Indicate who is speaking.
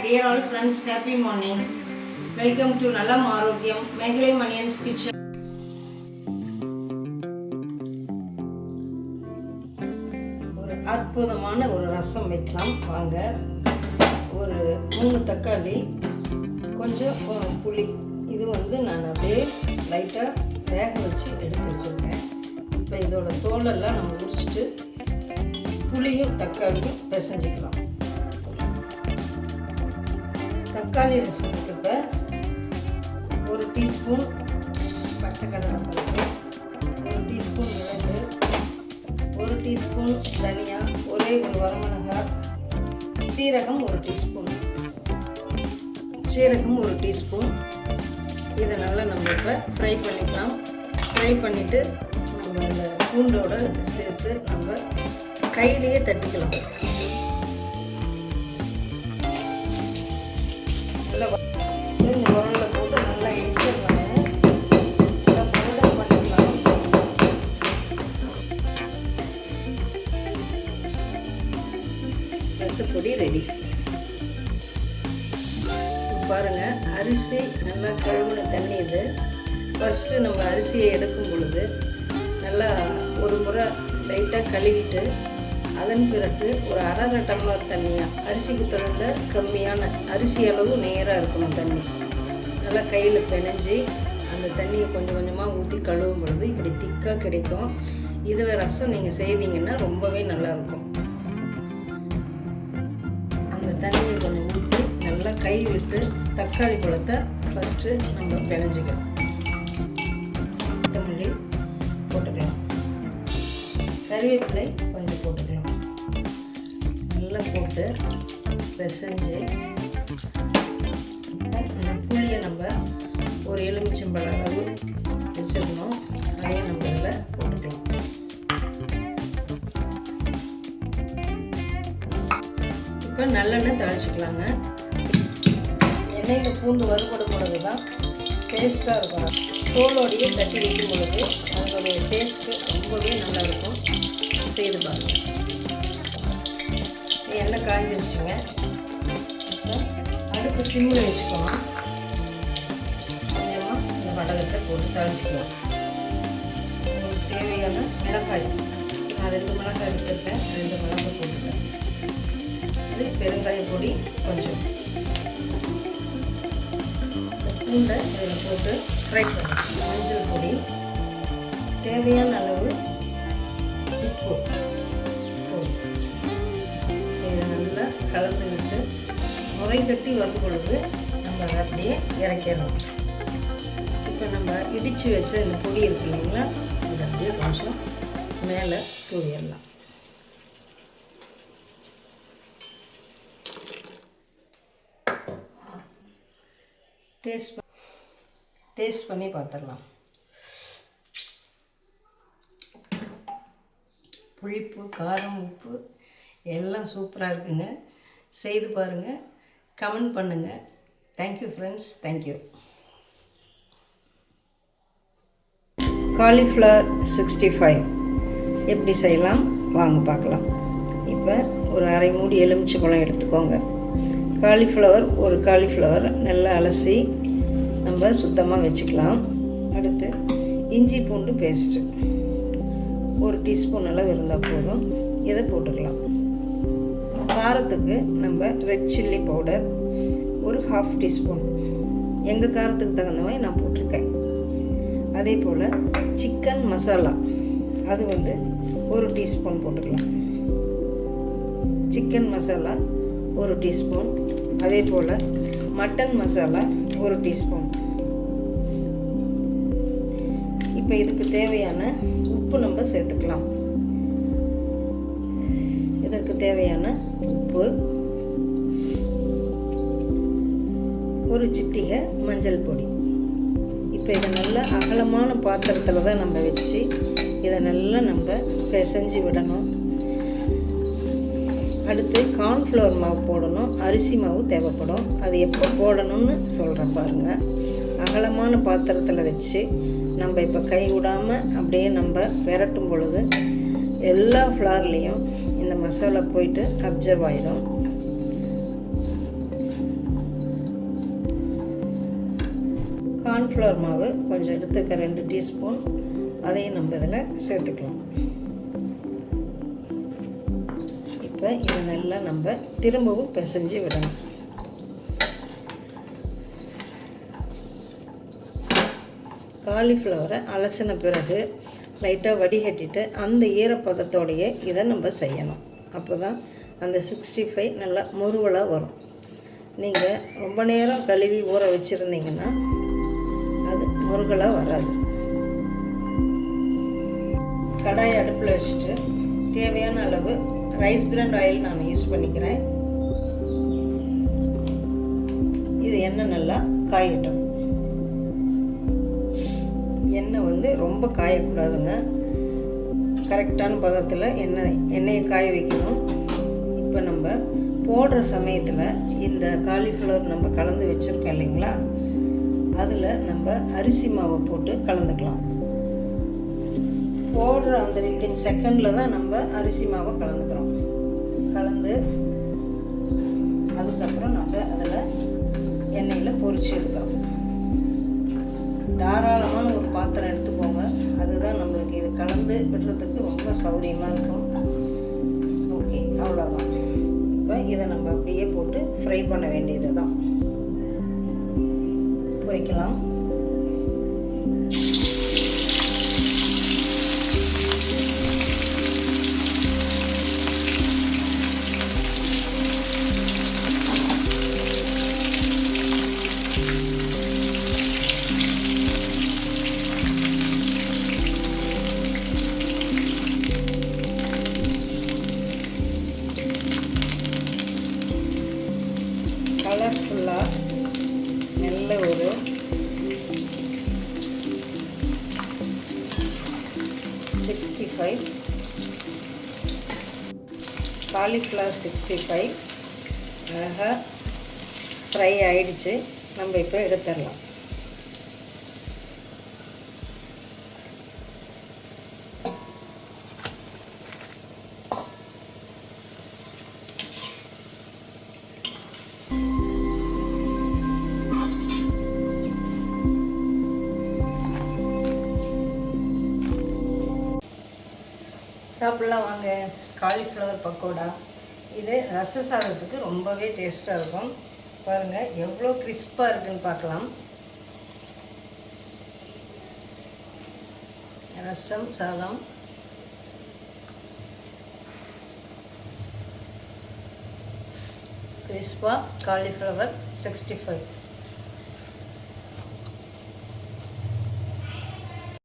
Speaker 1: dear all friends, happy morning. Welcome to Nalam Aarogyam, Megalai Maniyan's kitchen. ஒரு அற்புதமான ஒரு ரசம் வைக்கலாம் வாங்க. ஒரு 3 தக்காளி, கொஞ்சம் புளி. இது நான் அப்படியே லைட்டாக வேக வச்சு எடுத்து வச்சுருக்கேன். இப்போ இதோட தோலெல்லாம் நம்ம உரிச்சிட்டு புளியும் தக்காளியும் பிசைஞ்சிக்கலாம். தக்காளி ரசத்துக்கு இப்போ 1 டீஸ்பூன் பச்சை கடலை பருப்பு, 1 டீஸ்பூன் மிளகு, 1 டீஸ்பூன் தனியா, ஒரே ஒரு வரமிளகாய், சீரகம் 1 டீஸ்பூன், இதை நல்லா நம்ம இப்போ ஃப்ரை பண்ணிக்கலாம். ஃப்ரை பண்ணிவிட்டு நம்ம அந்த பூண்டோடு சேர்த்து நம்ம கையிலேயே தட்டிக்கலாம். நல்லா இந்த உரலில் போட்டு நல்லா இடிச்சிடலாம். நல்லா பவுடர் பண்ணிக்கலாம். ரசப்பொடி ரெடி. பாருங்கள், அரிசி நல்லா கழுவுன தண்ணி இது. ஃபஸ்ட்டு நம்ம அரிசியை எடுக்கும் பொழுது நல்லா ஒரு முறை லைட்டாக கழுவிட்டு அதன் பிறகு ஒரு 1/2 டம்ளர் தண்ணியாக, அரிசிக்கு தகுந்த கம்மியான அரிசி அளவு நேராக இருக்கணும் தண்ணி. நல்லா கையில் பிணைஞ்சி அந்த தண்ணியை கொஞ்சம் கொஞ்சமாக ஊற்றி கழுவும் பொழுது இப்படி திக்காக கிடைக்கும். இதில் ரசம் நீங்கள் செய்தீங்கன்னா ரொம்பவே நல்லாயிருக்கும். அந்த தண்ணியை கொஞ்சம் ஊற்றி நல்லா கை விட்டு தக்காளி பழத்தை ஃபஸ்ட்டு நம்ம பிணைஞ்சிக்கலாம். கொத்தமல்லி போட்டுக்கலாம், கறிவேப்பிலை கொஞ்சம் போட்டுக்கலாம். நல்லா போட்டு பிசைஞ்சு இந்த புளியை நம்ம ஒரு எலுமிச்சம்பழ அளவு வச்சுக்கணும். அதையும் நம்ம இதில் போட்டுக்கலாம். இப்போ நல்லெண்ணெய் தழிச்சிக்கலாங்க. எண்ணெயில் பூண்டு வறுபடும் பொழுது தான் டேஸ்ட்டாக இருக்கும். தோலோடையே தட்டி வைக்கும் பொழுது அதனுடைய டேஸ்ட்டு ரொம்பவே நல்லாயிருக்கும். செய்து பாருங்கள். எண்ணெய் காஞ்சிருச்சுங்க. இப்போ அடுப்பு சிம்மில் வச்சுக்கணும். கொஞ்சமாக இந்த வடகத்தை போட்டு தாளிச்சிக்கலாம். உங்களுக்கு தேவையான மிளகாய், நான் 2 மிளகாய் எடுத்துருக்கேன். 2 மிளகாய் போட்டுட்டேன். அது பெருங்காய பொடி கொஞ்சம், பூண்டை இதில் போட்டு ஃப்ரை பண்ணி, மஞ்சள் பொடி, தேவையான அளவு உப்பு போட்டு இதை நல்லா கலந்து விட்டு முறை கட்டி வரும் பொழுது நம்ம அதை அப்படியே இறக்கிடலாம். இப்போ நம்ம இடித்து வச்ச இந்த பொடி இருக்கு இல்லைங்களா, இதை அப்படியே கொஞ்சம் மேலே தூவிடலாம். டேஸ்ட் பண்ணி பார்த்துடலாம். புளிப்பு, காரம், உப்பு எல்லாம் சூப்பராக இருக்குங்க. செய்து பாருங்கள், கமெண்ட் பண்ணுங்கள். Thank you friends, thank you. காலிஃப்ளவர் 65 எப்படி செய்யலாம் வாங்க பார்க்கலாம். இப்போ ஒரு 1/2 மூடி எலுமிச்சம்பழம் எடுத்துக்கோங்க. ஒரு காலிஃப்ளவர் நல்லா அலசி நம்ம சுத்தமாக வச்சுக்கலாம். அடுத்து இஞ்சி பூண்டு பேஸ்ட்டு 1 டீஸ்பூன் அளவு இருந்தால் போதும். இதை போட்டுக்கலாம். காரத்துக்கு நம்ம ரெட் சில்லி பவுடர் ஒரு 1/2 டீஸ்பூன், எங்கள் காரத்துக்கு தகுந்த மாதிரி நான் போட்டிருக்கேன். அதே போல் சிக்கன் மசாலா அது 1 டீஸ்பூன் போட்டுக்கலாம். Chicken masala 1 teaspoon. அதே போல் மட்டன் மசாலா 1 டீஸ்பூன். இப்போ இதுக்கு தேவையான உப்பு நம்ம சேர்த்துக்கலாம். இதற்கு தேவையான உப்பு, 1 சிட்டிகை மஞ்சள் பொடி. இப்போ இதை நல்லா அகலமான பாத்திரத்தில் தான் நம்ம வச்சு இதை நல்லா நம்ம பிசைஞ்சு விடணும். அடுத்து கார்ன்ஃப்ளவர் மாவு போடணும், அரிசி மாவு தேவைப்படும். அது எப்போ போடணும்னு சொல்கிறேன் பாருங்கள். அகலமான பாத்திரத்தில் வச்சு நம்ம இப்போ கை விடாமல் அப்படியே நம்ம விரட்டும் பொழுது எல்லா ஃப்ளார்லேயும் இந்த மசாலா போயிட்டு அப்சர்வ் ஆகிடும். கார்ன்ஃப்ளவர் மாவு கொஞ்சம் எடுத்துக்க 2 டீஸ்பூன், அதையும் நம்ம இதில் சேர்த்துக்கலாம். இப்போ இதை நல்லா நம்ம திரும்பவும் பிசைஞ்சு விடணும். காலிஃப்ளவரை அலசின பிறகு லைட்டாக வடிகட்டிட்டு அந்த ஈரப்பதத்தோடையே இதை நம்ம செய்யணும். அப்போ தான் அந்த 65 நல்லா முறுவலாக வரும். நீங்கள் ரொம்ப நேரம் கழுவி ஊற வச்சுருந்தீங்கன்னா அது முறுகலாக வராது. கடாயை அடுப்பில் வச்சுட்டு தேவையான அளவு ரைஸ் பிராண்ட் ஆயில் நான் யூஸ் பண்ணிக்கிறேன். இது எண்ணெய் நல்லா காயட்டும். எண்ணெய் வந்து ரொம்ப காயக்கூடாதுங்க, கரெக்டான பதத்தில் எண்ணெயை காய வைக்கணும். இப்போ நம்ம போடுற சமயத்தில் இந்த காலிஃப்ளவர் நம்ம கலந்து வச்சுருக்கோம் இல்லைங்களா, அதில் நம்ம அரிசி மாவை போட்டு கலந்துக்கலாம். போடுற அந்த வித்தின் செகண்டில் தான் நம்ம அரிசி மாவை கலந்துக்கிறோம். கலந்து அதுக்கப்புறம் நம்ம அதில் எண்ணெயில் பொரிச்சு எடுக்கிறோம். தாராளமான ஒரு பாத்திரம் எடுத்துக்கோங்க, அதுதான் நம்மளுக்கு இது கலந்து விடுறதுக்கு ரொம்ப சௌகரியமாக இருக்கும். ஓகே, அவ்வளோதான். இப்போ இதை நம்ம அப்படியே போட்டு ஃப்ரை பண்ண வேண்டியது தான். பொரிக்கலாம். கலர்ஃபுல்லாக நல்ல ஒரு காலிஃப்ளவர் 65 அழகாக ஃப்ரை ஆகிடுச்சு. நம்ம இப்போ எடுத்துடலாம். சாப்பிட்லாம் வாங்க. காலிஃப்ளவர் பக்கோடா இது ரச சாதத்துக்கு ரொம்பவே டேஸ்ட்டாக இருக்கும். பாருங்கள் எவ்வளோ கிறிஸ்பாக இருக்குன்னு பார்க்கலாம். ரசம் சாதம் கிறிஸ்பா காலிஃப்ளவர் 65.